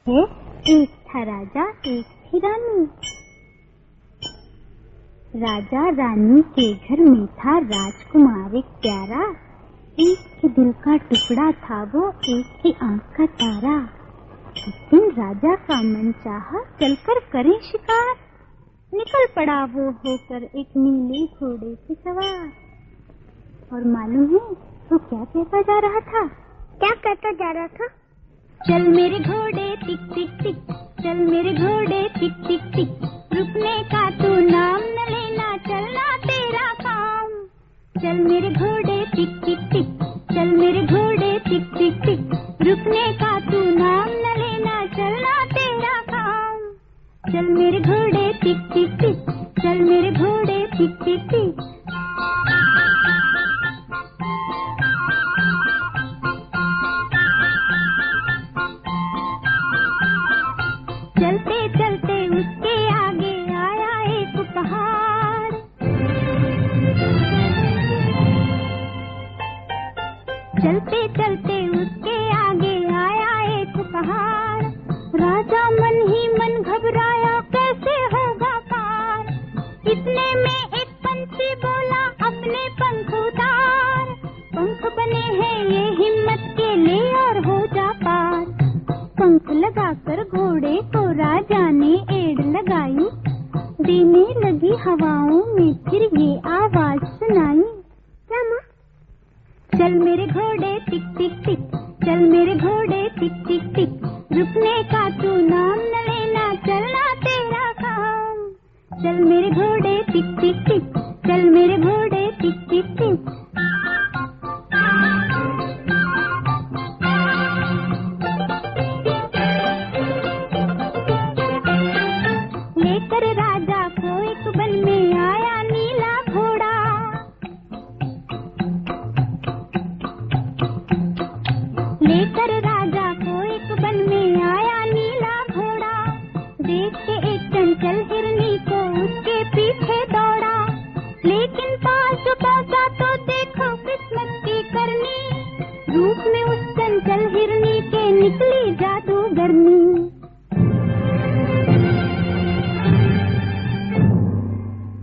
है एक था राजा एक थी रानी। राजा रानी के घर में था राजकुमार एक प्यारा। एक के दिल का टुकड़ा था वो, एक की आंख का तारा। एक दिन राजा का मन चाहा चलकर करें शिकार। निकल पड़ा वो होकर एक नीले घोड़े पे सवार। और मालूम है वो क्या कहता जा रहा था? क्या कहता जा रहा था? चल मेरे घोड़े टिक टिक टिक, चल मेरे घोड़े टिक टिक टिक, रुकने का तू नाम न लेना, चलना तेरा काम। चल मेरे घोड़े टिक टिक टिक, चल मेरे घोड़े टिक टिक टिक, रुकने का तू नाम न लेना, चलना तेरा काम। चल मेरे घोड़े टिक टिक टिक, चल मेरे घोड़े टिक टिक टिक। चलते चलते उसके आगे आया एक पहाड़। चलते चलते उसके आगे आया एक पहाड़। राजा मन ही मन घबराया कैसे होगा पार। इतने में एक पंछी बोला अपने पंख उतार। पंख बने हैं ये हिम्मत के ले और हो जा पार। पंख लगाकर घोड़े को राजा ने एड़ लगाई। देने लगी हवाओं में फिर ये आवाज सुनाई। क्या माँ? चल मेरे घोड़े टिक टिक टिक, चल मेरे घोड़े टिक टिक टिक, रुकने का तू नाम न लेना, चलना तेरा काम। चल मेरे घोड़े टिक टिक टिक, चल मेरे घोड़े टिक टिक टिक। लेकर राजा को एक वन में आया नीला घोड़ा। लेकर राजा को एक वन में आया नीला घोड़ा। देख के एक चंचल हिरनी को उसके पीछे दौड़ा। लेकिन पास जो पहुंचा तो देखो किस्मत की करनी। रूप में उस चंचल हिरनी के निकली जादूगरनी।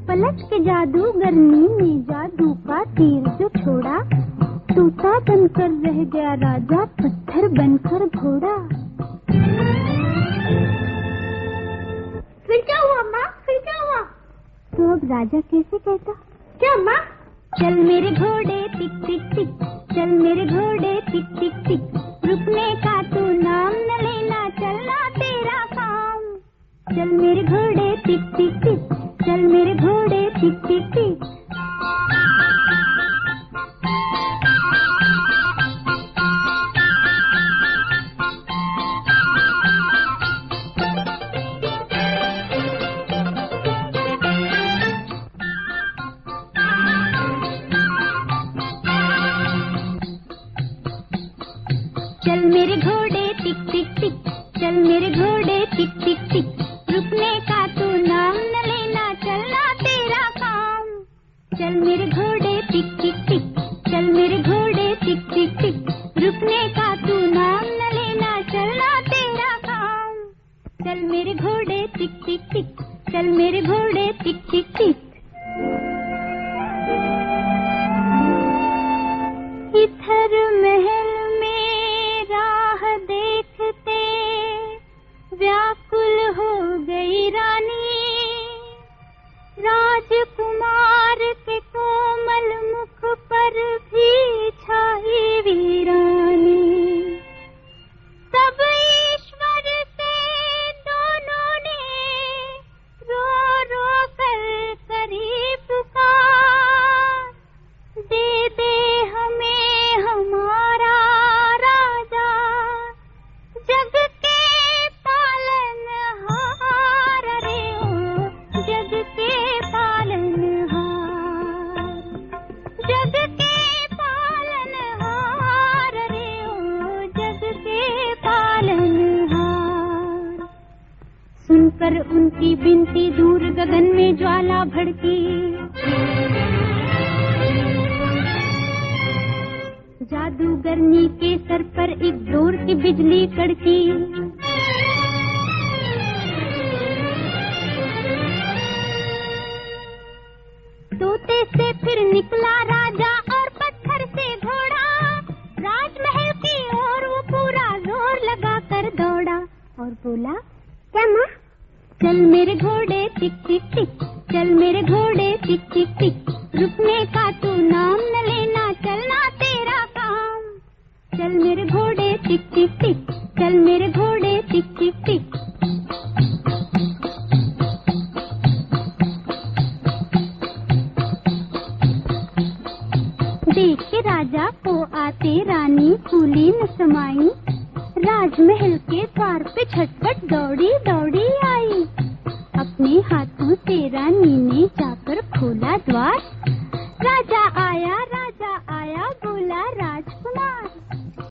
पलट के जादूगरनी ने जादू का तीर जो छोड़ा। तोता बनकर रह गया राजा, पत्थर बनकर घोड़ा। फिर क्या हुआ माँ? फिर क्या हुआ? तो अब राजा कैसे कहता? क्या माँ? चल मेरे घोड़े टिक टिक टिक, चल मेरे घोड़े टिक टिक टिक, रुकने का तू नाम न लेना, चलना तेरा काम। चल मेरे घोड़े टिक टिक टिक, चल मेरे घोड़े टिक टिक टिक। चल मेरे घोड़े टिक टिक टिक, चल मेरे घोड़े टिक टिक टिक, रुकने का तू नाम न लेना, चलना तेरा काम। चल मेरे घोड़े टिक टिक टिक, चल मेरे घोड़े टिक टिक टिक, रुकने का तू नाम न लेना, चलना तेरा काम। चल मेरे घोड़े टिक टिक टिक, चल मेरे घोड़े टिक टिक टिक। इधर महल में राह देखते व्याकुल हो गई रानी। राजकुमार के कोमल मुख पर भी छाई वीरानी। तब ईश्वर से दोनों ने रो रो कर करी पुकार। दे दे हमें हमारा राजा, जग के पालनहार। रे ओ जग के पालनहार, जग के पालनहार। रे ओ जग के पालनहार। सुनकर उनकी विनती दूर गगन में ज्वाला भड़की। जादूगरनी के सर पर एक जोर की बिजली कड़की। कर दौड़ा और बोला, क्या माँ? चल मेरे घोड़े टिक टिक टिक, चल मेरे घोड़े टिक टिक टिक, रुकने का तू नाम न लेना, चलना तेरा काम। चल मेरे घोड़े टिक टिक टिक, चल मेरे घोड़े टिक टिक टिक। देख के राजा को आते रानी फूली न समाई, राजमहल के द्वार पे झटपट दौड़ी दौड़ी आई। अपने हाथों से रानी ने जाकर खोला द्वार, राजा आया बोला राज